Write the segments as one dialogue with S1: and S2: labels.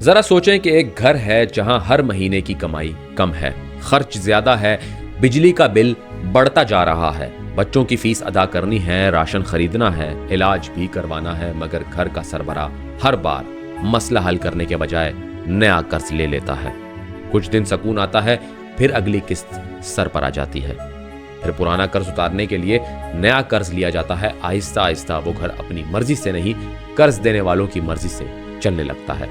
S1: ذرا سوچیں کہ ایک گھر ہے جہاں ہر مہینے کی کمائی کم ہے، خرچ زیادہ ہے، بجلی کا بل بڑھتا جا رہا ہے، بچوں کی فیس ادا کرنی ہے، راشن خریدنا ہے، علاج بھی کروانا ہے، مگر گھر کا سربراہ ہر بار مسئلہ حل کرنے کے بجائے نیا قرض لے لیتا ہے۔ کچھ دن سکون آتا ہے، پھر اگلی قسط سر پر آ جاتی ہے، پھر پرانا قرض اتارنے کے لیے نیا قرض لیا جاتا ہے۔ آہستہ آہستہ وہ گھر اپنی مرضی سے نہیں، قرض دینے والوں کی مرضی سے چلنے لگتا ہے۔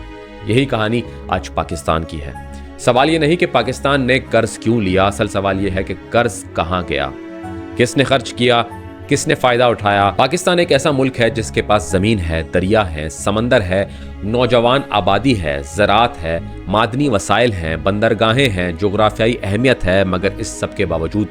S1: یہی کہانی آج پاکستان کی ہے۔ سوال یہ نہیں کہ پاکستان نے قرض کیوں لیا، اصل سوال یہ ہے کہ قرض کہاں گیا، کس نے خرچ کیا، کس نے فائدہ اٹھایا۔ پاکستان ایک ایسا ملک ہے جس کے پاس زمین ہے، دریا ہے، سمندر ہے، نوجوان آبادی ہے، زراعت ہے، معدنی وسائل ہیں، بندرگاہیں ہیں، جغرافیائی اہمیت ہے، مگر اس سب کے باوجود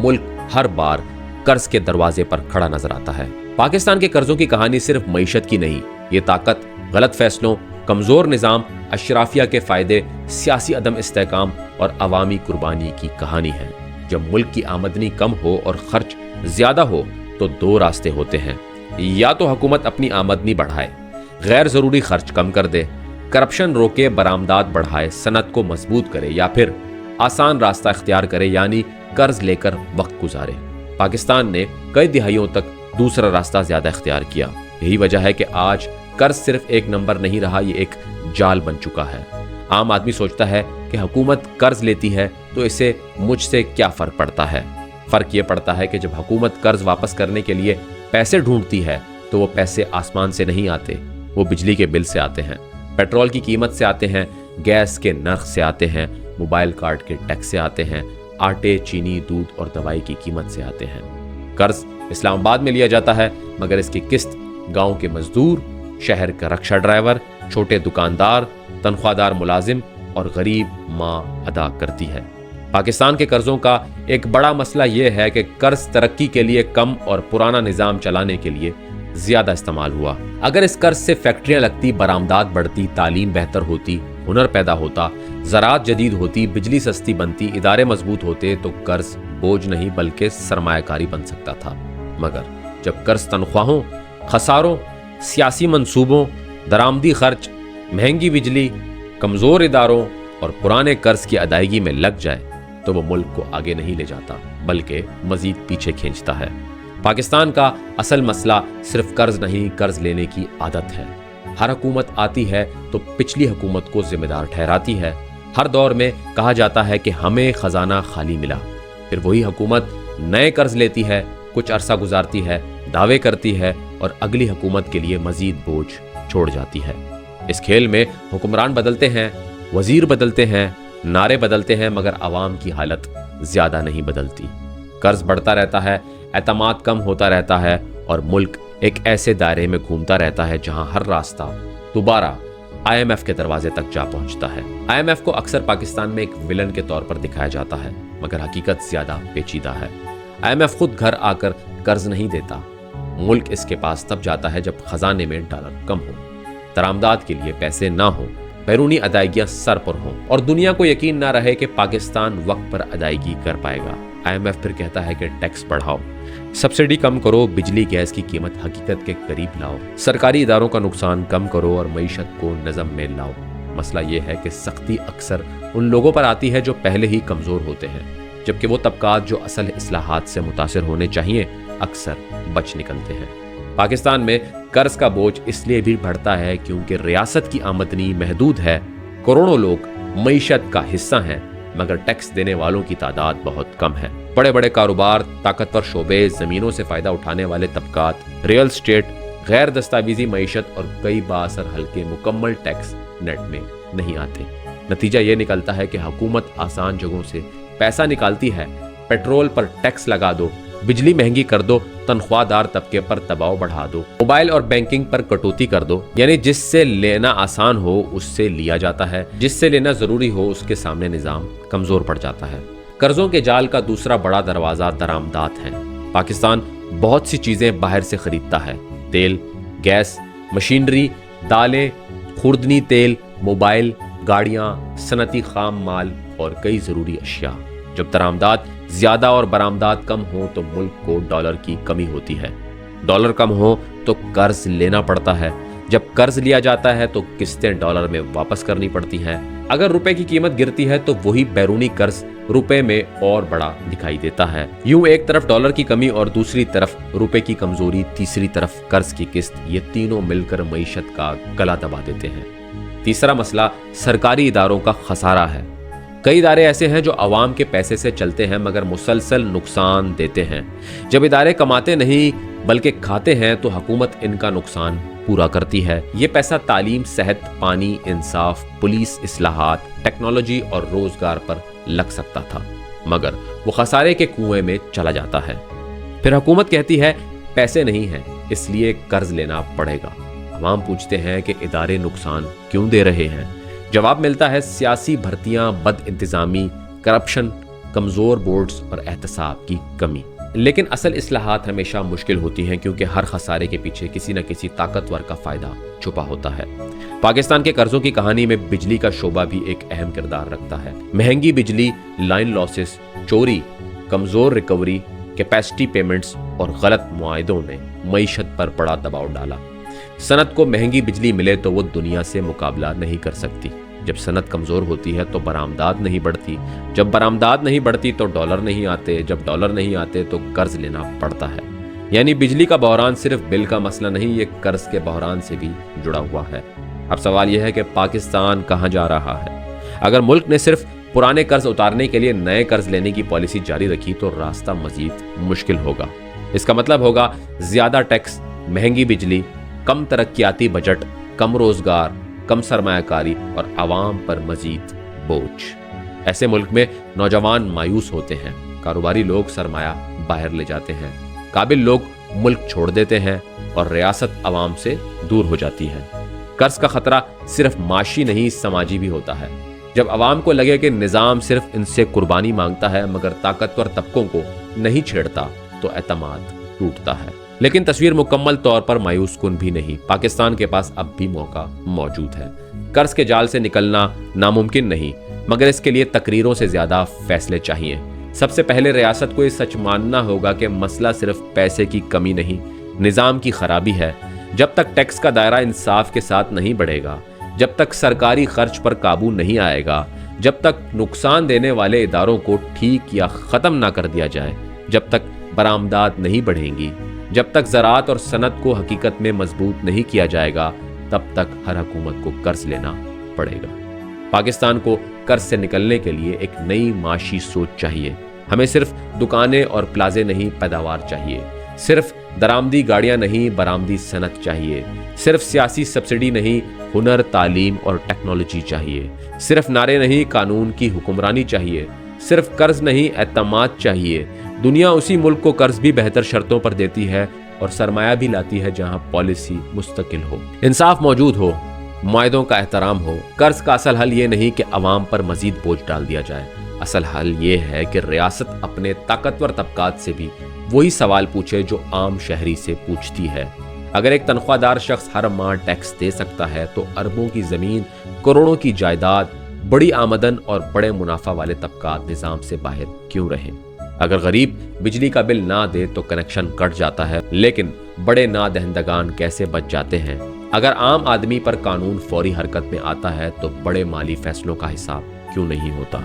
S1: ملک ہر بار قرض کے دروازے پر کھڑا نظر آتا ہے۔ پاکستان کے قرضوں کی کہانی صرف معیشت کی نہیں، یہ طاقت، غلط فیصلوں، کمزور نظام، اشرافیہ کے فائدے، سیاسی عدم استحکام اور عوامی قربانی کی کہانی ہے۔ جب ملک کی آمدنی کم ہو اور خرچ زیادہ ہو تو دو راستے ہوتے ہیں، یا تو حکومت اپنی آمدنی بڑھائے، غیر ضروری خرچ کم کر دے، کرپشن روکے، برآمدات بڑھائے، صنعت کو مضبوط کرے، یا پھر آسان راستہ اختیار کرے یعنی قرض لے کر وقت گزارے۔ پاکستان نے کئی دہائیوں تک دوسرا راستہ زیادہ اختیار کیا۔ یہی وجہ ہے کہ آج قرض صرف ایک نمبر نہیں رہا، یہ ایک جال بن چکا ہے۔ عام آدمی سوچتا ہے کہ حکومت قرض لیتی ہے تو اسے مجھ سے کیا فرق پڑتا ہے؟ فرق یہ پڑتا ہے کہ جب حکومت قرض واپس کرنے کے لیے پیسے ڈھونڈتی ہے تو وہ پیسے آسمان سے نہیں آتے، وہ بجلی کے بل سے آتے ہیں، پیٹرول کی قیمت سے آتے ہیں، گیس کے نرخ سے آتے ہیں، موبائل کارڈ کے ٹیکس سے آتے ہیں، آٹے، چینی، دودھ اور دوائی کی قیمت سے آتے ہیں۔ قرض اسلام آباد میں لیا جاتا ہے مگر اس کی قسط گاؤں کے مزدور، شہر کا رکشہ ڈرائیور، چھوٹے دکاندار، تنخواہ دار ملازم اور غریب ماں ادا کرتی ہے۔ پاکستان کے قرضوں کا ایک بڑا مسئلہ یہ ہے کہ قرض ترقی کے لیے کم اور پرانا نظام چلانے کے لیے زیادہ استعمال ہوا۔ اگر اس قرض سے فیکٹریاں لگتی، برآمدات بڑھتی، تعلیم بہتر ہوتی، ہنر پیدا ہوتا، زراعت جدید ہوتی، بجلی سستی بنتی، ادارے مضبوط ہوتے تو قرض بوجھ نہیں بلکہ سرمایہ کاری بن سکتا تھا۔ مگر جب قرض تنخواہوں، خساروں، سیاسی منصوبوں، درآمدی خرچ، مہنگی بجلی، کمزور اداروں اور پرانے قرض کی ادائیگی میں لگ جائے تو وہ ملک کو آگے نہیں لے جاتا بلکہ مزید پیچھے کھینچتا ہے۔ پاکستان کا اصل مسئلہ صرف قرض نہیں، قرض لینے کی عادت ہے۔ ہر حکومت آتی ہے تو پچھلی حکومت کو ذمہ دار ٹھہراتی ہے۔ ہر دور میں کہا جاتا ہے کہ ہمیں خزانہ خالی ملا، پھر وہی حکومت نئے قرض لیتی ہے، کچھ عرصہ گزارتی ہے، دعوے کرتی ہے اور اگلی حکومت کے لیے مزید بوجھ چھوڑ جاتی ہے۔ اس کھیل میں حکمران بدلتے ہیں، وزیر بدلتے ہیں، نعرے بدلتے ہیں، مگر عوام کی حالت زیادہ نہیں بدلتی۔ قرض بڑھتا رہتا ہے، اعتماد کم ہوتا رہتا ہے اور ملک ایک ایسے دائرے میں گھومتا رہتا ہے جہاں ہر راستہ دوبارہ IMF کے دروازے تک جا پہنچتا ہے۔ IMF کو اکثر پاکستان میں ایک ویلن کے طور پر دکھایا جاتا ہے مگر حقیقت زیادہ پیچیدہ ہے۔ IMF خود گھر آ کر قرض نہیں دیتا، ملک اس کے پاس تب جاتا ہے جب خزانے میں ڈالر کم ہو، درآمدات کے لیے پیسے نہ ہوں، بیرونی ادائیگیاں سر پر ہوں اور دنیا کو یقین نہ رہے کہ پاکستان وقت پر ادائیگی کر پائے گا۔ IMF پھر کہتا ہے کہ ٹیکس بڑھاؤ، سبسڈی کم کرو، بجلی گیس کی قیمت حقیقت کے قریب لاؤ، سرکاری اداروں کا نقصان کم کرو اور معیشت کو نظم میں لاؤ۔ مسئلہ یہ ہے کہ سختی اکثر ان لوگوں پر آتی ہے جو پہلے ہی کمزور ہوتے ہیں، جبکہ وہ طبقات جو اصل اصلاحات سے متاثر ہونے چاہیے اکثر بچ نکلتے ہیں۔ پاکستان میں قرض کا بوجھ اس لیے بھی بڑھتا ہے کیونکہ ریاست کی آمدنی محدود ہے، کروڑوں لوگ معیشت کا حصہ ہیں مگر ٹیکس دینے والوں کی تعداد بہت کم ہے۔ بڑے بڑے کاروبار، طاقتور شعبے، زمینوں سے فائدہ اٹھانے والے طبقات، ریل اسٹیٹ، غیر دستاویزی معیشت اور کئی بااثر حلقے مکمل ٹیکس نیٹ میں نہیں آتے۔ نتیجہ یہ نکلتا ہے کہ حکومت آسان جگہوں سے پیسہ نکالتی ہے، پیٹرول پر ٹیکس لگا دو، بجلی مہنگی کر دو، تنخواہ دار طبقے پر دباؤ بڑھا دو، موبائل اور بینکنگ پر کٹوتی کر دو، یعنی جس سے لینا آسان ہو اس سے لیا جاتا ہے، جس سے لینا ضروری ہو اس کے سامنے نظام کمزور پڑ جاتا ہے۔ قرضوں کے جال کا دوسرا بڑا دروازہ درآمدات ہیں۔ پاکستان بہت سی چیزیں باہر سے خریدتا ہے، تیل، گیس، مشینری، دالیں، خوردنی تیل، موبائل، گاڑیاں، صنعتی خام مال اور کئی ضروری اشیاء۔ جب درآمدات زیادہ اور برآمدات کم ہوں تو ملک کو ڈالر کی کمی ہوتی ہے، ڈالر کم ہو تو قرض لینا پڑتا ہے، जब कर्ज लिया जाता है तो किस्तें डॉलर में वापस करनी पड़ती हैं। अगर रुपए की कीमत गिरती है तो वही बैरूनी कर्ज रुपए में और बड़ा दिखाई देता है। यूं एक तरफ डॉलर की कमी और दूसरी तरफ रुपए की कमजोरी, तीसरी तरफ कर्ज की किस्त, ये तीनों मिलकर मईशत का गला दबा देते हैं। तीसरा मसला सरकारी इदारों का खसारा है। कई इदारे ऐसे हैं जो अवाम के पैसे से चलते हैं मगर मुसलसल नुकसान देते हैं। जब इदारे कमाते नहीं बल्कि खाते हैं तो हुकूमत इनका नुकसान पूरा करती है। ये पैसा तालीम, सेहत, पानी, इंसाफ, पुलिस, इस्लाहात, टेक्नोलॉजी और रोजगार पर लग सकता था मगर वो खसारे के कुएं में चला जाता है। फिर हुकूमत कहती है पैसे नहीं हैं इसलिए कर्ज लेना पड़ेगा। अवाम पूछते हैं कि इदारे नुकसान क्यों दे रहे हैं। जवाब मिलता है सियासी भर्तियां, बद इंतजामी, करप्शन, कमजोर बोर्ड्स और एहतसाब की कमी। लेकिन असल इस्लाहात हमेशा मुश्किल होती हैं क्योंकि हर खसारे के पीछे किसी न किसी ताकतवर का फायदा छुपा होता है। पाकिस्तान के कर्जों की कहानी में बिजली का शोबा भी एक अहम किरदार रखता है। महंगी बिजली, लाइन लॉसेस, चोरी, कमजोर रिकवरी, कैपेसिटी पेमेंट्स और गलत मुआहदों ने मईशत पर बड़ा दबाव डाला। सनत को महंगी बिजली मिले तो वो दुनिया से मुकाबला नहीं कर सकती। जब सनत कमजोर होती है तो बरामदाद नहीं बढ़ती। जब बरामदाद नहीं बढ़ती तो डॉलर नहीं आते। जब डॉलर नहीं आते तो कर्ज लेना पड़ता है। यानी बिजली का बहरान सिर्फ बिल का मसला नहीं, ये कर्ज के बहरान से भी जुड़ा हुआ है। अब सवाल यह है कि पाकिस्तान कहां जा रहा है। अगर मुल्क ने सिर्फ पुराने कर्ज उतारने के लिए नए कर्ज लेने की पॉलिसी जारी रखी तो रास्ता मजीद मुश्किल होगा। इसका मतलब होगा ज्यादा टैक्स, महंगी बिजली, कम तरक्याती बजट, कम रोजगार, कम सरमायाकारी और आवाम पर मजीद बोझ। ऐसे मुल्क में नौजवान मायूस होते हैं, कारोबारी लोग सरमाया बाहर ले जाते हैं, काबिल लोग मुल्क छोड़ देते हैं और रियासत आवाम से दूर हो जाती है। कर्ज का खतरा सिर्फ माशी नहीं, समाजी भी होता है। जब आवाम को लगे कि निजाम सिर्फ इनसे कुर्बानी मांगता है मगर ताकतवर तबकों को नहीं छेड़ता तो एतमाद टूटता है। लेकिन तस्वीर मुकम्मल तौर पर मायूस कुन भी नहीं। पाकिस्तान के पास अब भी मौका मौजूद है। कर्ज के जाल से निकलना नामुमकिन नहीं मगर इसके लिए तकरीरों से ज्यादा फैसले चाहिए। सबसे पहले रियासत को ये सच मानना होगा कि मसला सिर्फ पैसे की कमी नहीं, निजाम की खराबी है। जब तक टैक्स का दायरा इंसाफ के साथ नहीं बढ़ेगा, जब तक सरकारी खर्च पर काबू नहीं आएगा, जब तक नुकसान देने वाले इदारों को ठीक या खत्म ना कर दिया जाए, जब तक बरामदाद नहीं बढ़ेंगी, जब तक ज़राअत और सनत को हकीकत में मजबूत नहीं किया जाएगा, तब तक हर हुकूमत को कर्ज लेना पड़ेगा। पाकिस्तान को कर्ज से निकलने के लिए एक नई माशी सोच चाहिए। हमें सिर्फ दुकानें और प्लाजे नहीं, पैदावार चाहिए। सिर्फ दरामदी गाड़ियां नहीं, बरामदी सनत चाहिए। सिर्फ सियासी सब्सिडी नहीं, हुनर, तालीम और टेक्नोलॉजी चाहिए। सिर्फ नारे नहीं, कानून की हुक्मरानी चाहिए। सिर्फ कर्ज नहीं, एतमाद चाहिए। दुनिया उसी मुल्क को कर्ज भी बेहतर शर्तों पर देती है और सरमाया भी लाती है जहां पॉलिसी मुस्तकिल हो, इंसाफ मौजूद हो, मुआहदों का एहतराम हो। कर्ज का असल हल ये नहीं कि अवाम पर मजीद बोझ डाल दिया जाए। असल हल ये है कि रियासत अपने ताकतवर तबकात से भी वही सवाल पूछे जो आम शहरी से पूछती है। अगर एक तनख्वाहदार शख्स हर माह टैक्स दे सकता है तो अरबों की जमीन, करोड़ों की जायदाद, बड़ी आमदन और बड़े मुनाफा वाले तबकात निजाम से बाहर क्यों रहें। अगर गरीब बिजली का बिल ना दे तो कनेक्शन कट जाता है, लेकिन बड़े ना दहंदगान कैसे बच जाते हैं। अगर आम आदमी पर कानून फौरी हरकत में आता है तो बड़े माली फैसलों का हिसाब क्यों नहीं होता।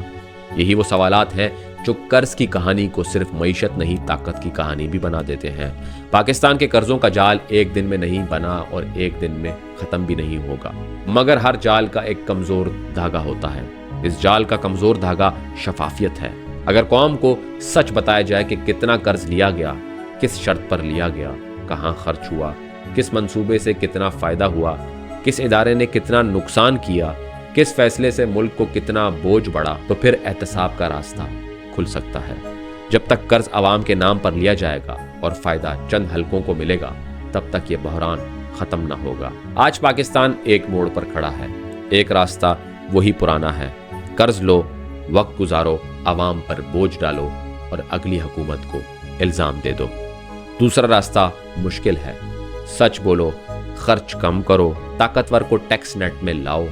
S1: यही वो सवालात हैं जो कर्ज की कहानी को सिर्फ मईशत नहीं, ताकत की कहानी भी बना देते हैं। पाकिस्तान के कर्जों का जाल एक दिन में नहीं बना और एक दिन में खत्म भी नहीं होगा, मगर हर जाल का एक कमजोर धागा होता है। इस जाल का कमजोर धागा शफाफियत है। अगर कौम को सच बताया जाए कि कितना कर्ज लिया गया, किस शर्त पर लिया गया, कहां खर्च हुआ, किस मंसूबे से कितना फायदा हुआ, किस इदारे ने कितना नुकसान किया, किस फैसले से मुल्क को कितना बोझ बढ़ा, तो फिर एहतसाब का रास्ता खुल सकता है। जब तक कर्ज आवाम के नाम पर लिया जाएगा और फायदा चंद हलकों को मिलेगा, तब तक ये बहरान खत्म ना होगा। आज पाकिस्तान एक मोड़ पर खड़ा है। एक रास्ता वही पुराना है, कर्ज लो, वक्त गुजारो, आवाम पर बोझ डालो और अगली हुकूमत को इल्जाम दे दो। दूसरा रास्ता मुश्किल है, सच बोलो, खर्च कम करो, ताकतवर को टैक्स नेट में लाओ,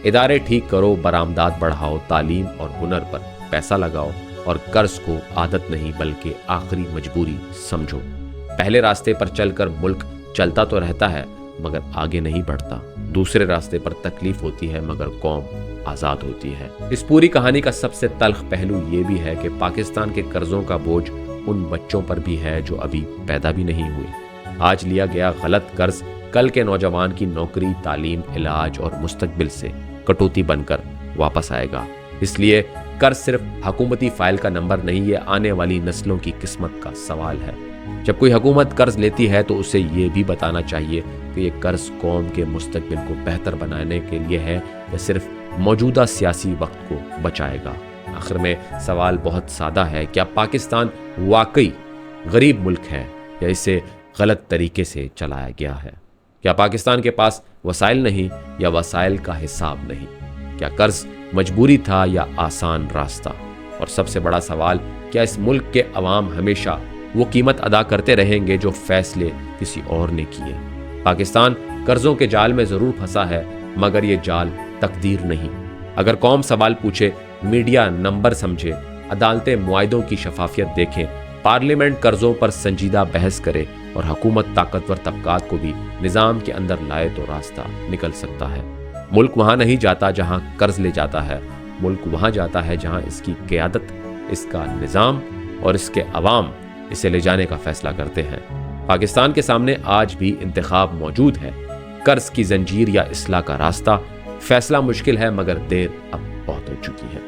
S1: इदारे ठीक करो, बरामदाद बढ़ाओ, तालीम और हुनर पर पैसा लगाओ और कर्ज को आदत नहीं बल्कि आखिरी मजबूरी समझो। पहले रास्ते पर चलकर मुल्क चलता तो रहता है मगर आगे नहीं बढ़ता, दूसरे रास्ते पर तकलीफ होती है मगर कौम आज़ाद होती है। इस पूरी कहानी का सबसे तल्ख पहलू ये भी है कि पाकिस्तान के कर्जों का बोझ उन बच्चों पर भी है जो अभी पैदा भी नहीं हुए। आज लिया गया गलत कर्ज कल के नौजवान की नौकरी, तालीम, इलाज और मुस्तकबिल से कटौती बनकर वापस आएगा। इसलिए कर्ज सिर्फ हुकूमती फाइल का नंबर नहीं, ये आने वाली नस्लों की किस्मत का सवाल है। जब कोई हुकूमत कर्ज लेती है तो उसे ये भी बताना चाहिए कि ये कर्ज कौम के मुस्तकबिल को बेहतर बनाने के लिए है या सिर्फ मौजूदा सियासी वक्त को बचाएगा। आखिर में सवाल बहुत सादा है, क्या पाकिस्तान वाकई गरीब मुल्क है या इसे गलत तरीके से चलाया गया है? क्या पाकिस्तान के पास वसाइल नहीं या वसाइल का हिसाब नहीं? क्या कर्ज मजबूरी था या आसान रास्ता? और सबसे बड़ा सवाल, क्या इस मुल्क के अवाम हमेशा वो कीमत अदा करते रहेंगे जो फैसले किसी और ने किए? पाकिस्तान कर्जों के जाल में जरूर फंसा है मगर ये जाल तकदीर नहीं। अगर कौम सवाल पूछे, मीडिया नंबर समझे, अदालतें मुआहिदों की शफाफियत देखें, पार्लियामेंट कर्जों पर संजीदा बहस करे और हुकूमत ताकतवर तबकात को भी निज़ाम के अंदर लाए तो रास्ता निकल सकता है। मुल्क वहाँ नहीं जाता जहाँ कर्ज ले जाता है, मुल्क वहाँ जाता है जहाँ इसकी क़यादत, इसका निज़ाम और इसके अवाम इसे ले जाने का फैसला करते हैं। पाकिस्तान के सामने आज भी इंतखाब मौजूद है, कर्ज की जंजीर या इस्लाह का रास्ता। फैसला मुश्किल है मगर देर अब बहुत हो चुकी है।